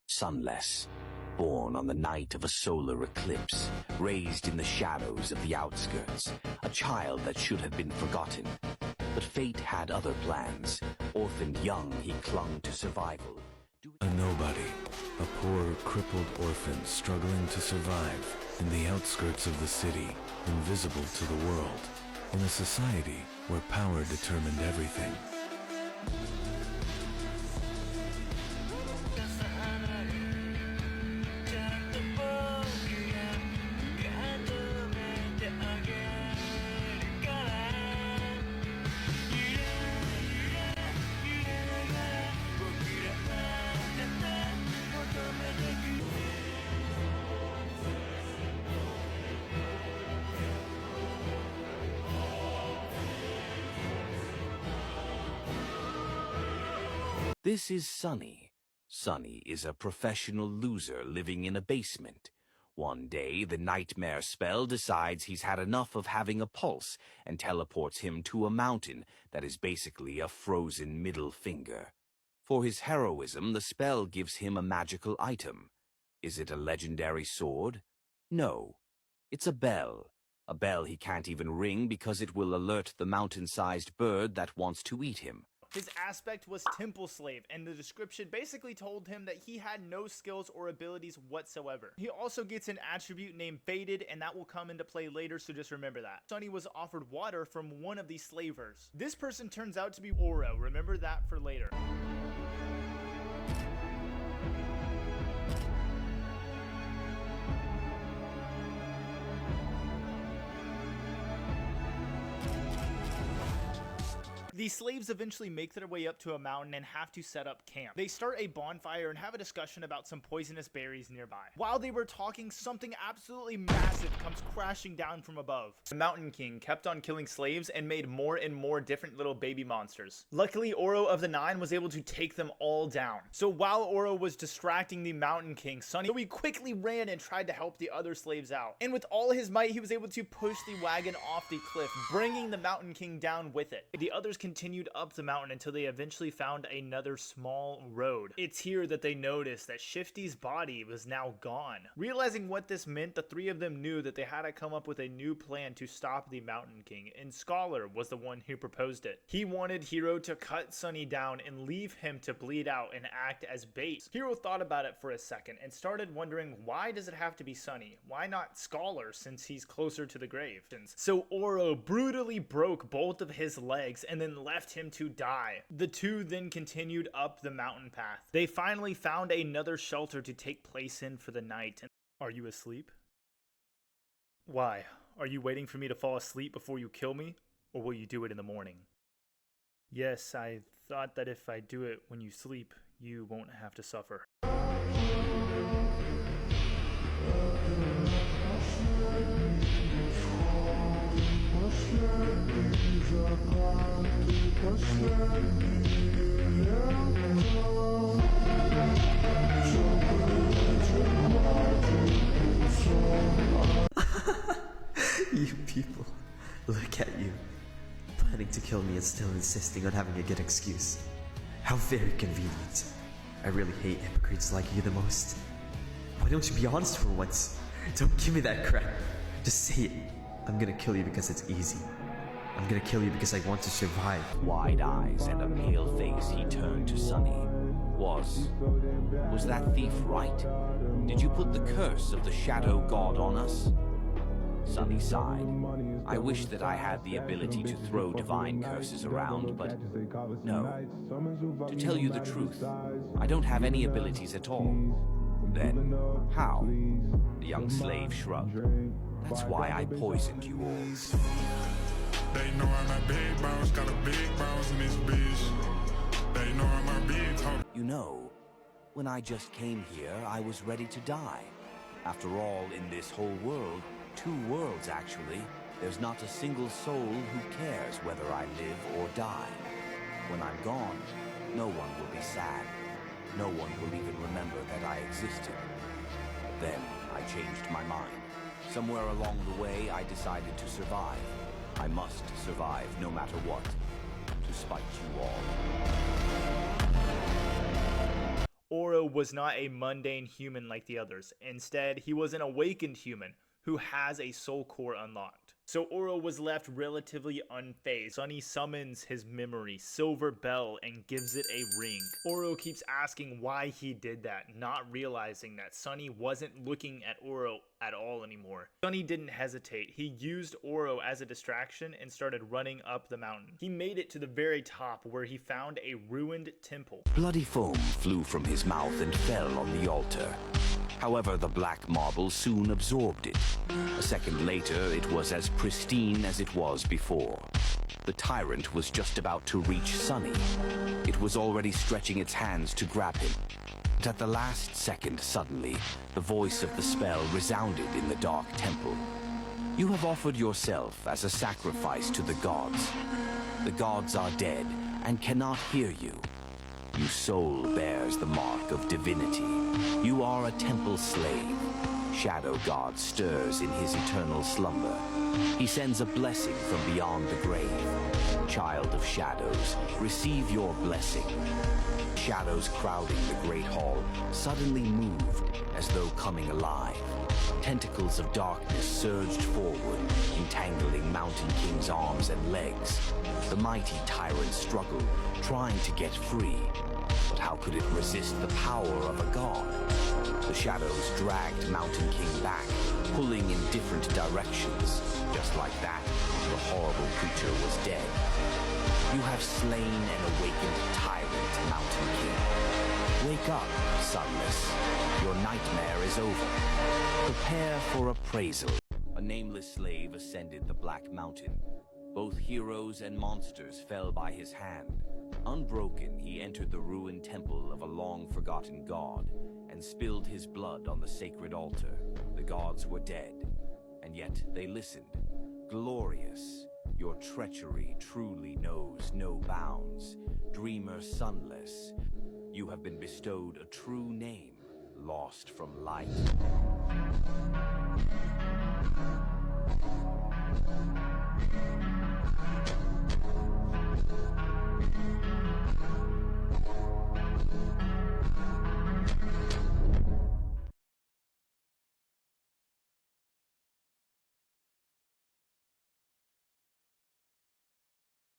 Sunless, born on the night of a solar eclipse, raised in the shadows of the outskirts, a child that should have been forgotten. But fate had other plans. Orphaned young, he clung to survival. A nobody, a poor, crippled orphan struggling to survive in the outskirts of the city, invisible to the world, in a society where power determined everything. This is Sunny. Sunny is a professional loser living in a basement. One day, the nightmare spell decides he's had enough of having a pulse and teleports him to a mountain that is basically a frozen middle finger. For his heroism, the spell gives him a magical item. Is it a legendary sword? No. It's a bell. A bell he can't even ring because it will alert the mountain-sized bird that wants to eat him. His aspect was temple slave, and the description basically told him that he had no skills or abilities whatsoever. He also gets an attribute named Faded, and that will come into play later, so just remember that. Sunny was offered water from one of these slavers. This person turns out to be Oro. Remember that for later. These slaves eventually make their way up to a mountain and have to set up camp. They start a bonfire and have a discussion about some poisonous berries nearby. While they were talking, something absolutely massive comes crashing down from above. The Mountain King kept on killing slaves and made more and more different little baby monsters. Luckily, Oro of the Nine was able to take them all down. So while Oro was distracting the Mountain King, Sunny quickly ran and tried to help the other slaves out. And with all his might, he was able to push the wagon off the cliff, bringing the Mountain King down with it. The others continued up the mountain until they eventually found another small road. It's here that they noticed that Shifty's body was now gone. Realizing what this meant, the three of them knew that they had to come up with a new plan to stop the Mountain King, and Scholar was the one who proposed it. He wanted Hero to cut Sunny down and leave him to bleed out and act as bait. Hero thought about it for a second and started wondering, why does it have to be Sunny? Why not Scholar, since he's closer to the grave? So Oro brutally broke both of his legs and then left him to die. The two then continued up the mountain path. They finally found another shelter to take place in for the night. Are you asleep? Why? Are you waiting for me to fall asleep before you kill me? Or will you do it in the morning? Yes, I thought that if I do it when you sleep, you won't have to suffer. You people, look at you, planning to kill me and still insisting on having a good excuse. How very convenient. I really hate hypocrites like you the most. Why don't you be honest for once? Don't give me that crap. Just say it. I'm gonna kill you because it's easy. I'm gonna kill you because I want to survive. Wide eyes and a pale face, he turned to Sunny. Was that thief right? Did you put the curse of the Shadow God on us? Sunny sighed. I wish that I had the ability to throw divine curses around, but no. To tell you the truth, I don't have any abilities at all. Then, how? The young slave shrugged. That's why I poisoned you all. They know I'm a big boss, got a big boss in this bitch. They know I'm a big talk. You know, when I just came here, I was ready to die. After all, in this whole world, 2 worlds actually, there's not a single soul who cares whether I live or die. When I'm gone, no one will be sad. No one will even remember that I existed. But then, I changed my mind. Somewhere along the way, I decided to survive. I must survive no matter what. To to spite you all. Oro was not a mundane human like the others. Instead, he was an awakened human who has a soul core unlocked. So Oro was left relatively unfazed. Sunny summons his memory, Silver Bell, and gives it a ring. Oro keeps asking why he did that, not realizing that Sunny wasn't looking at Oro at all anymore. Sunny didn't hesitate. He used Oro as a distraction and started running up the mountain. He made it to the very top where he found a ruined temple. Bloody foam flew from his mouth and fell on the altar. However, the black marble soon absorbed it. A second later, it was as pristine as it was before. The tyrant was just about to reach Sunny. It was already stretching its hands to grab him. But at the last second, suddenly, the voice of the spell resounded in the dark temple. You have offered yourself as a sacrifice to the gods. The gods are dead and cannot hear you. Your soul bears the mark of divinity. You are a temple slave. Shadow God stirs in his eternal slumber. He sends a blessing from beyond the grave. Child of shadows, receive your blessing. Shadows crowding the great hall suddenly moved as though coming alive. Tentacles of darkness surged forward, entangling Mountain King's arms and legs. The mighty tyrant struggled, trying to get free. But how could it resist the power of a god? The shadows dragged Mountain King back, pulling in different directions. Just like that, the horrible creature was dead. You have slain an awakened tyrant, Mountain King. Wake up, Sunless. Your nightmare is over. Prepare for appraisal. A nameless slave ascended the Black Mountain. Both heroes and monsters fell by his hand. Unbroken, he entered the ruined temple of a long-forgotten god and spilled his blood on the sacred altar. The gods were dead, and yet they listened. Glorious, your treachery truly knows no bounds. Dreamer Sunless, you have been bestowed a true name, lost from light.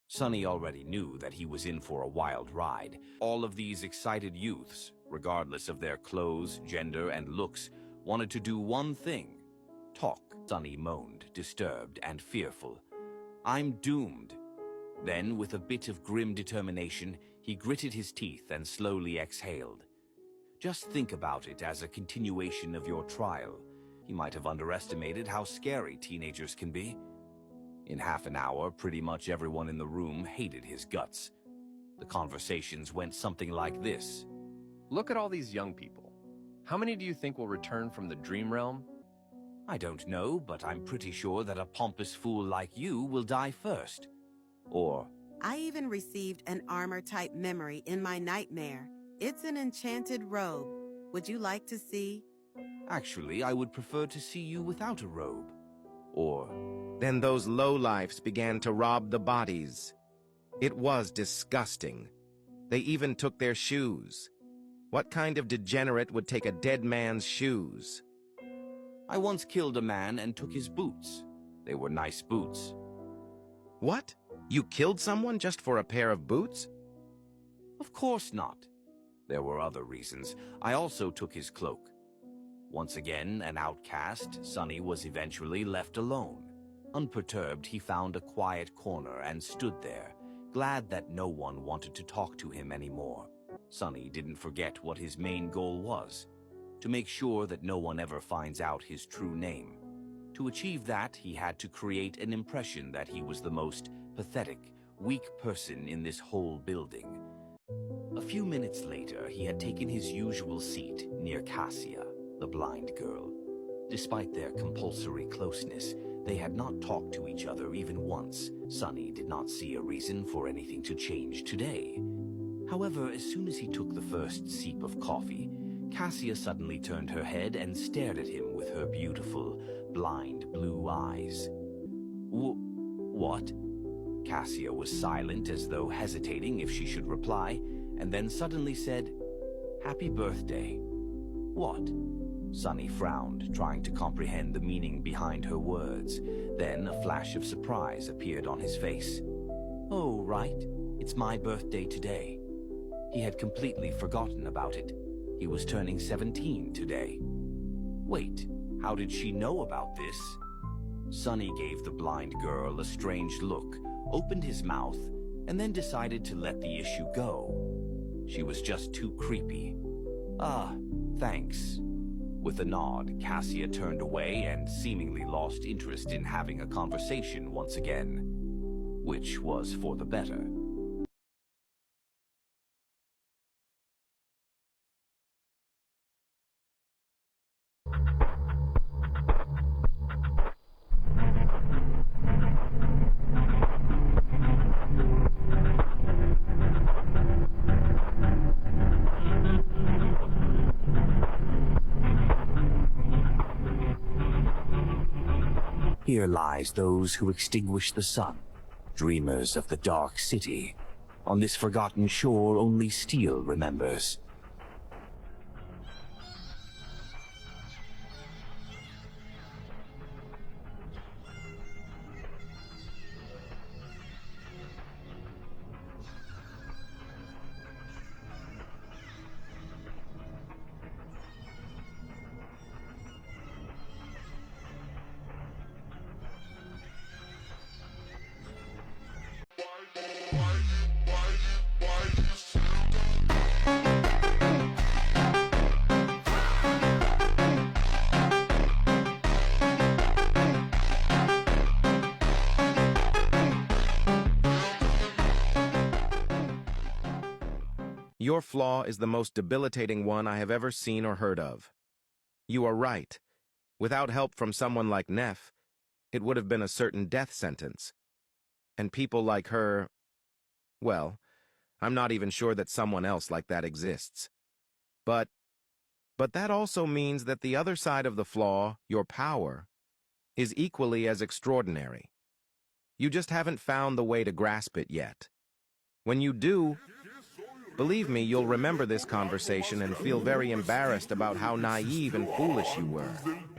Sunny already knew that he was in for a wild ride. All of these excited youths, regardless of their clothes, gender, and looks, wanted to do one thing: talk. Sunny moaned, disturbed and fearful. I'm doomed. Then, with a bit of grim determination, he gritted his teeth and slowly exhaled. Just think about it as a continuation of your trial. He might have underestimated how scary teenagers can be. In half an hour, pretty much everyone in the room hated his guts. The conversations went something like this. Look at all these young people. How many do you think will return from the dream realm? I don't know, but I'm pretty sure that a pompous fool like you will die first. Or, I even received an armor-type memory in my nightmare. It's an enchanted robe. Would you like to see? actually, I would prefer to see you without a robe. Or, Then those lowlifes began to rob the bodies. It was disgusting. They even took their shoes. What kind of degenerate would take a dead man's shoes? I once killed a man and took his boots. They were nice boots. What? You killed someone just for a pair of boots? Of course not. There were other reasons. I also took his cloak. Once again, an outcast, Sunny was eventually left alone. Unperturbed, he found a quiet corner and stood there, glad that no one wanted to talk to him anymore. Sunny didn't forget what his main goal was, to make sure that no one ever finds out his true name. To achieve that, he had to create an impression that he was the most pathetic, weak person in this whole building. A few minutes later, he had taken his usual seat near Cassia, the blind girl. Despite their compulsory closeness, they had not talked to each other even once. Sunny did not see a reason for anything to change today. However, as soon as he took the first sip of coffee, Cassia suddenly turned her head and stared at him with her beautiful, blind blue eyes. What? Cassia was silent as though hesitating if she should reply, and then suddenly said, "Happy birthday." "What?" Sunny frowned, trying to comprehend the meaning behind her words. Then a flash of surprise appeared on his face. "Oh, right. It's my birthday today." He had completely forgotten about it. He was turning 17 today. Wait, how did she know about this? Sunny gave the blind girl a strange look, opened his mouth, and then decided to let the issue go. She was just too creepy. "Ah, thanks." With a nod, Cassia turned away and seemingly lost interest in having a conversation once again, which was for the better. Here lies those who extinguish the sun, dreamers of the dark city. On this forgotten shore only steel remembers. Your flaw is the most debilitating one I have ever seen or heard of. You are right. Without help from someone like Neff, it would have been a certain death sentence. And people like her, well, I'm not even sure that someone else like that exists. But that also means that the other side of the flaw, your power, is equally as extraordinary. You just haven't found the way to grasp it yet. When you do, believe me, you'll remember this conversation and feel very embarrassed about how naive and foolish you were.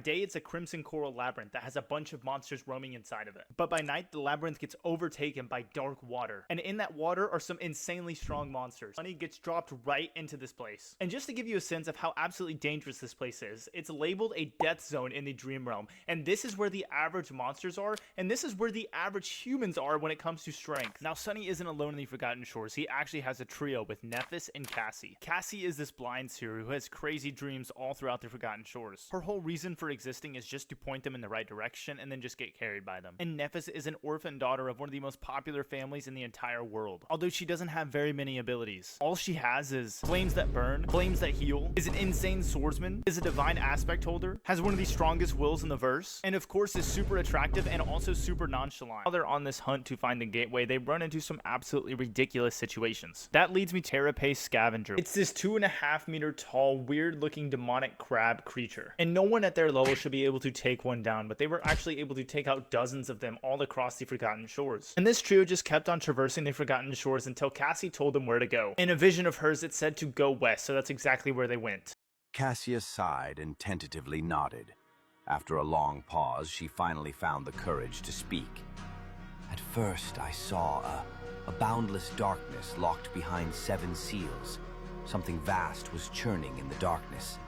Day, it's a crimson coral labyrinth that has a bunch of monsters roaming inside of it. But by night, the labyrinth gets overtaken by dark water. And in that water are some insanely strong monsters. Sunny gets dropped right into this place. And just to give you a sense of how absolutely dangerous this place is, it's labeled a death zone in the dream realm. And this is where the average monsters are, and this is where the average humans are when it comes to strength. Now, Sunny isn't alone in the Forgotten Shores. He actually has a trio with Nephis and Cassie. Cassie is this blind seer who has crazy dreams all throughout the Forgotten Shores. Her whole reason for existing is just to point them in the right direction and then just get carried by them. And Nephis is an orphan daughter of one of the most popular families in the entire world, although she doesn't have very many abilities. All she has is flames that burn, flames that heal, is an insane swordsman, is a divine aspect holder, has one of the strongest wills in the verse, and of course is super attractive and also super nonchalant. While they're on this hunt to find the gateway, they run into some absolutely ridiculous situations. That leads me to Carapace Scavenger. It's this 2.5 meter tall, weird looking demonic crab creature. And no one at their level should be able to take one down, but they were actually able to take out dozens of them all across the Forgotten Shores. And this trio just kept on traversing the Forgotten Shores until Cassie told them where to go. In a vision of hers, it said to go west, so that's exactly where they went. Cassia sighed and tentatively nodded. After a long pause, she finally found the courage to speak. At first, I saw a boundless darkness locked behind 7 seals. Something vast was churning in the darkness.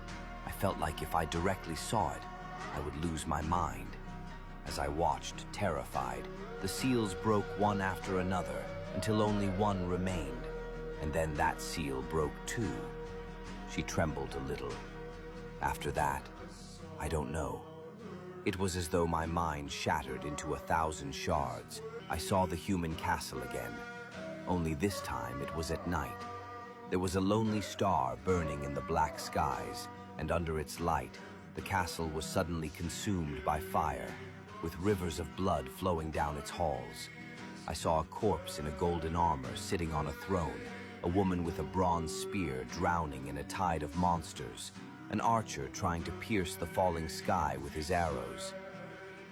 I felt like if I directly saw it, I would lose my mind. As I watched, terrified, the seals broke one after another until only one remained, and then that seal broke too. She trembled a little. After that, I don't know. It was as though my mind shattered into 1,000 shards. I saw the human castle again. Only this time it was at night. There was a lonely star burning in the black skies, and under its light, the castle was suddenly consumed by fire, with rivers of blood flowing down its halls. I saw a corpse in a golden armor sitting on a throne, a woman with a bronze spear drowning in a tide of monsters, an archer trying to pierce the falling sky with his arrows.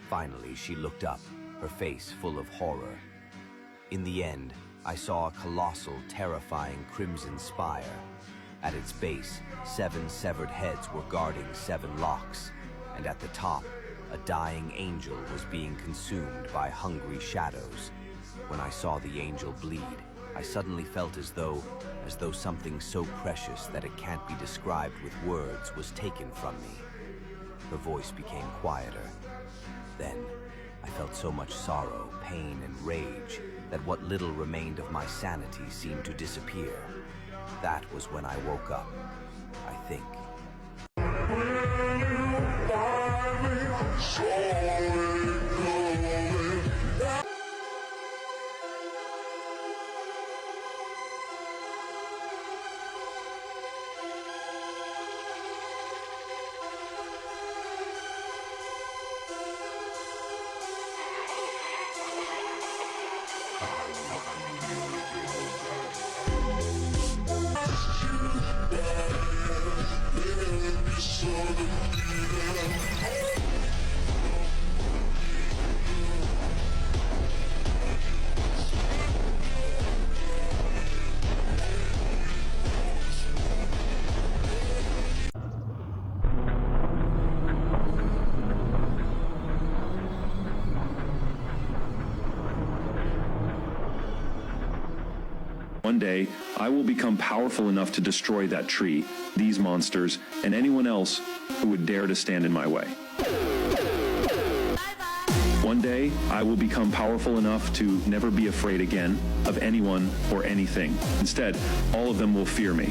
Finally, she looked up, her face full of horror. In the end, I saw a colossal, terrifying crimson spire. At its base, 7 severed heads were guarding 7 locks, and at the top, a dying angel was being consumed by hungry shadows. When I saw the angel bleed, I suddenly felt as though something so precious that it can't be described with words was taken from me. Her voice became quieter. Then, I felt so much sorrow, pain, and rage that what little remained of my sanity seemed to disappear. That was when I woke up, I think. One day, I will become powerful enough to destroy that tree, these monsters, and anyone else who would dare to stand in my way. One day, I will become powerful enough to never be afraid again of anyone or anything. Instead, all of them will fear me.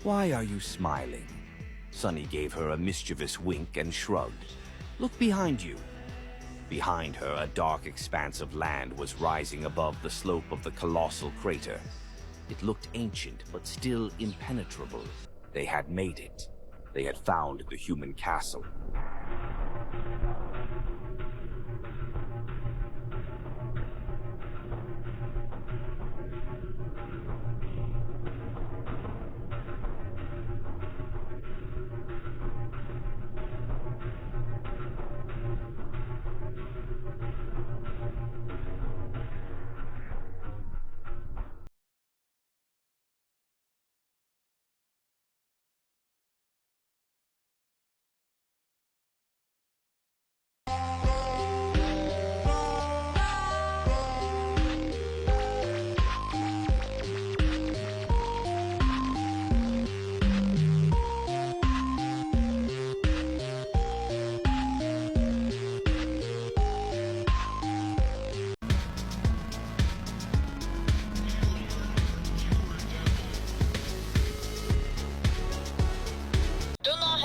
Why are you smiling? Sunny gave her a mischievous wink and shrugged. Look behind you. Behind her, a dark expanse of land was rising above the slope of the colossal crater. It looked ancient, but still impenetrable. They had made it. They had found the human castle.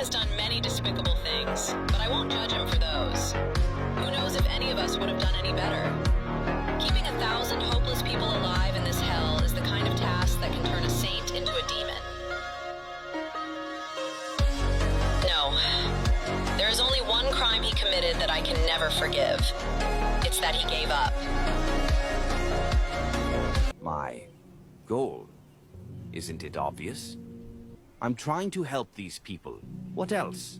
has done many despicable things, but I won't judge him for those. Who knows if any of us would have done any better? Keeping 1,000 hopeless people alive in this hell is the kind of task that can turn a saint into a demon. No. There is only one crime he committed that I can never forgive. It's that he gave up. My goal? Isn't it obvious? I'm trying to help these people. What else?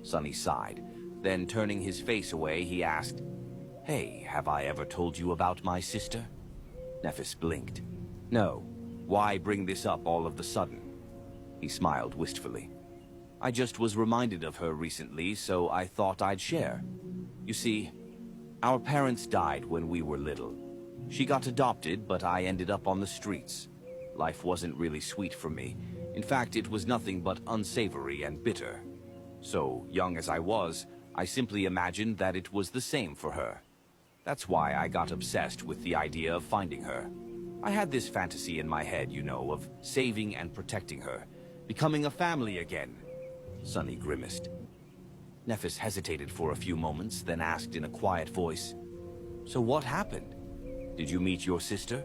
Sunny sighed. Then, turning his face away, he asked, "Hey, have I ever told you about my sister?" Nephis blinked. "No. Why bring this up all of the sudden?" He smiled wistfully. "I just was reminded of her recently, so I thought I'd share. You see, our parents died when we were little. She got adopted, but I ended up on the streets. Life wasn't really sweet for me. In fact, it was nothing but unsavory and bitter. So, young as I was, I simply imagined that it was the same for her. That's why I got obsessed with the idea of finding her. I had this fantasy in my head, you know, of saving and protecting her, becoming a family again." Sunny grimaced. Nephis hesitated for a few moments, then asked in a quiet voice, "So what happened? Did you meet your sister?"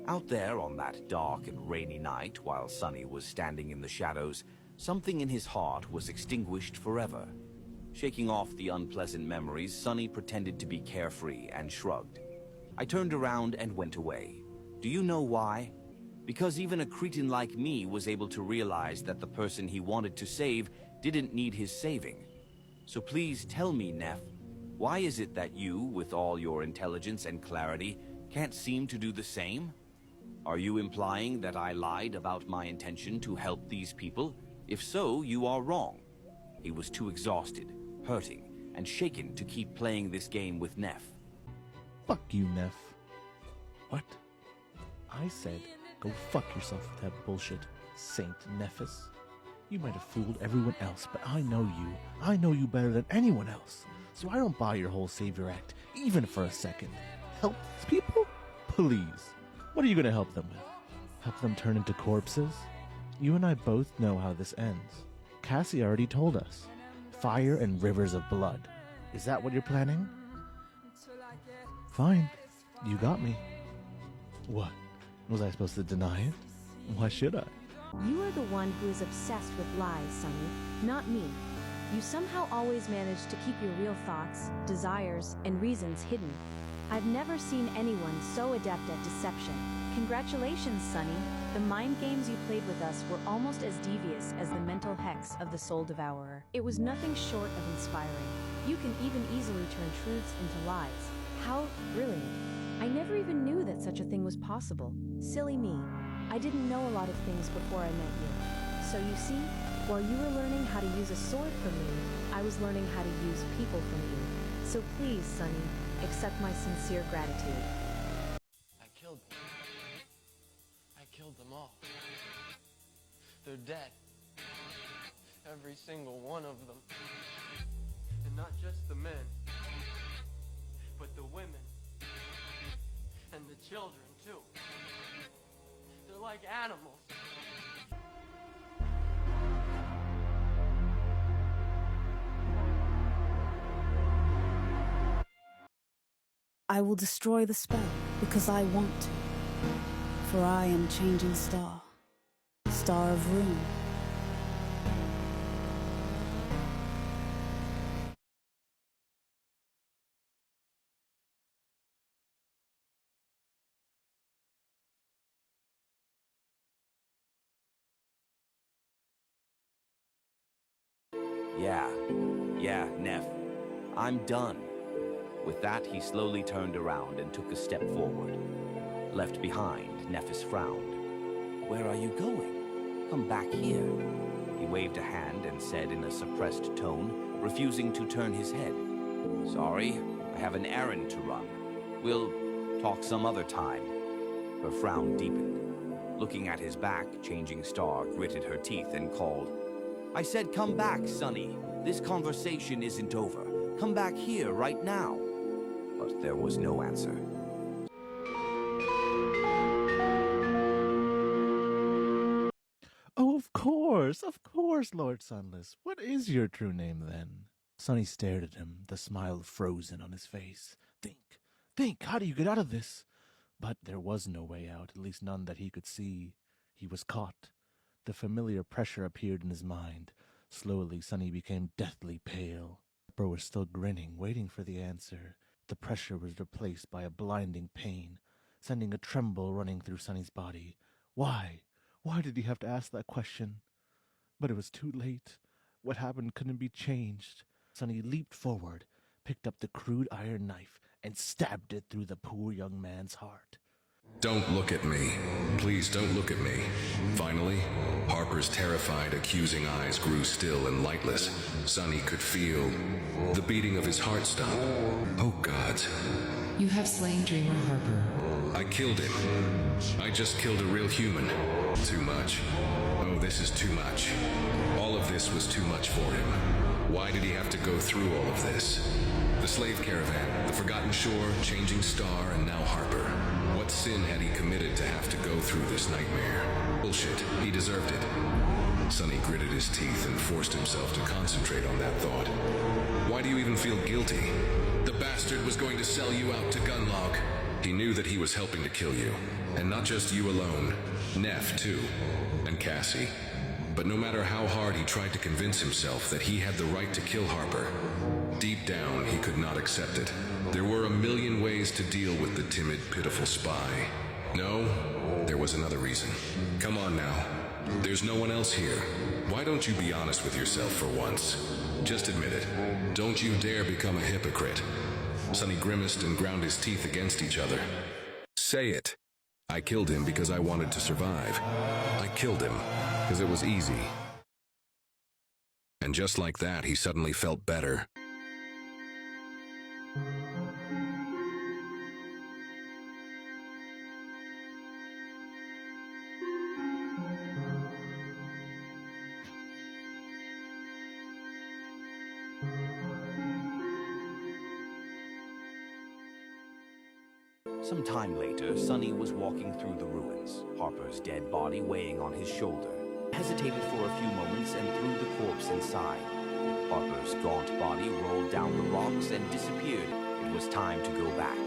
Out there on that dark and rainy night, while Sunny was standing in the shadows, something in his heart was extinguished forever. Shaking off the unpleasant memories, Sunny pretended to be carefree and shrugged. I turned around and went away. Do you know why? Because even a cretin like me was able to realize that the person he wanted to save didn't need his saving. So please tell me, Neff, why is it that you, with all your intelligence and clarity, can't seem to do the same? Are you implying that I lied about my intention to help these people? If so, you are wrong. He was too exhausted, hurting, and shaken to keep playing this game with Neff. Fuck you, Neff. What? I said, go fuck yourself with that bullshit, Saint Nephis. You might have fooled everyone else, but I know you. I know you better than anyone else. So I don't buy your whole savior act, even for a second. Help these people? Please. What are you going to help them with? Help them turn into corpses? You and I both know how this ends. Cassie already told us. Fire and rivers of blood. Is that what you're planning? Fine. You got me. What? Was I supposed to deny it? Why should I? You are the one who is obsessed with lies, Sunny, not me. You somehow always manage to keep your real thoughts, desires, and reasons hidden. I've never seen anyone so adept at deception. Congratulations, Sunny. The mind games you played with us were almost as devious as the mental hex of the Soul Devourer. It was nothing short of inspiring. You can even easily turn truths into lies. How brilliant. I never even knew that such a thing was possible. Silly me. I didn't know a lot of things before I met you. So you see, while you were learning how to use a sword from me, I was learning how to use people from you. So please, Sunny, accept my sincere gratitude. I killed them. I killed them all. They're dead. Every single one of them. And not just the men, but the women. And the children, too. They're like animals. I will destroy the spell because I want to. For I am changing star. Star of ruin. Yeah, Neff. I'm done. With that, he slowly turned around and took a step forward. Left behind, Nephis frowned. Where are you going? Come back here. He waved a hand and said in a suppressed tone, refusing to turn his head. Sorry, I have an errand to run. We'll talk some other time. Her frown deepened. Looking at his back, Changing Star gritted her teeth and called, I said come back, Sunny. This conversation isn't over. Come back here right now. But there was no answer. Oh, of course, Lord Sunless. What is your true name, then? Sunny stared at him, the smile frozen on his face. Think, how do you get out of this? But there was no way out, at least none that he could see. He was caught. The familiar pressure appeared in his mind. Slowly, Sunny became deathly pale. Pepper was still grinning, waiting for the answer. The pressure was replaced by a blinding pain, sending a tremble running through Sunny's body. Why? Why did he have to ask that question? But it was too late. What happened couldn't be changed. Sunny leaped forward, picked up the crude iron knife, and stabbed it through the poor young man's heart. Don't look at me. Please don't look at me. Finally, Harper's terrified, accusing eyes grew still and lightless. Sunny could feel the beating of his heart stop. Oh, God. You have slain Dreamer Harper. I killed him. I just killed a real human. Too much. Oh, this is too much. All of this was too much for him. Why did he have to go through all of this? The slave caravan, the forgotten shore, Changing Star, and now Harper. What sin had he committed to have to go through this nightmare? Bullshit. He deserved it. Sunny gritted his teeth and forced himself to concentrate on that thought. Why do you even feel guilty? The bastard was going to sell you out to Gunlock. He knew that he was helping to kill you. And not just you alone, Neff too, and Cassie. But no matter how hard he tried to convince himself that he had the right to kill Harper, deep down he could not accept it. There were a million ways to deal with the timid, pitiful spy. No, there was another reason. Come on now. There's no one else here. Why don't you be honest with yourself for once? Just admit it. Don't you dare become a hypocrite. Sonny grimaced and ground his teeth against each other. Say it. I killed him because I wanted to survive. I killed him because it was easy. And just like that, he suddenly felt better. Some time later, Sonny was walking through the ruins, Harper's dead body weighing on his shoulder. Hesitated for a few moments and threw the corpse inside. Harper's gaunt body rolled down the rocks and disappeared. It was time to go back.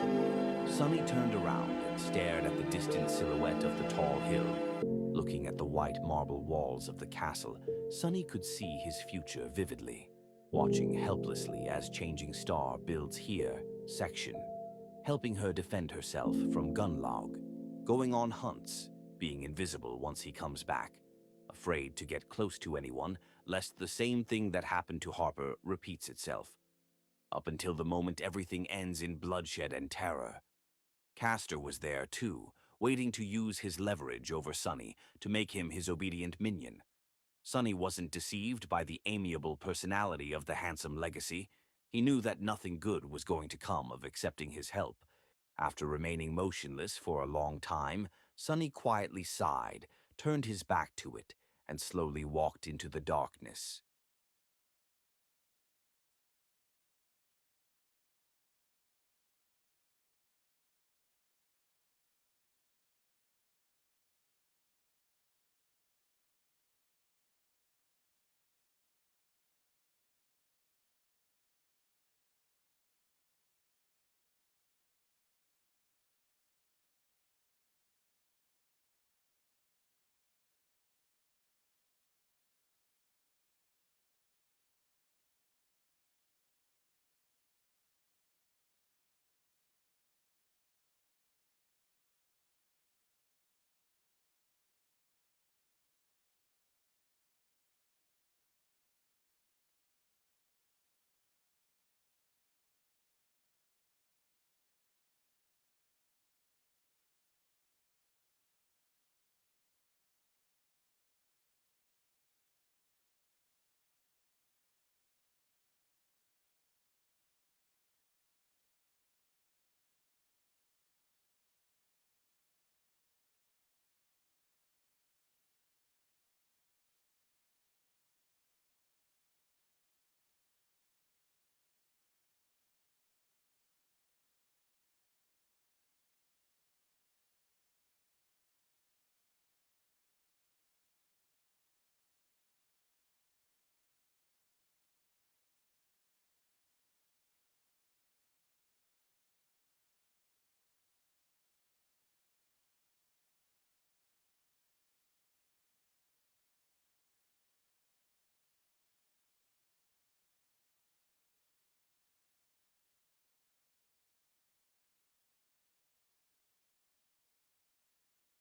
Sonny turned around and stared at the distant silhouette of the tall hill. Looking at the white marble walls of the castle, Sonny could see his future vividly, watching helplessly as Changing Star builds here, section, helping her defend herself from Gunlog, going on hunts, being invisible once he comes back, afraid to get close to anyone lest the same thing that happened to Harper repeats itself, up until the moment everything ends in bloodshed and terror. Castor was there too, waiting to use his leverage over Sonny to make him his obedient minion. Sonny wasn't deceived by the amiable personality of the handsome legacy. He knew that nothing good was going to come of accepting his help. After remaining motionless for a long time, Sonny quietly sighed, turned his back to it, and slowly walked into the darkness.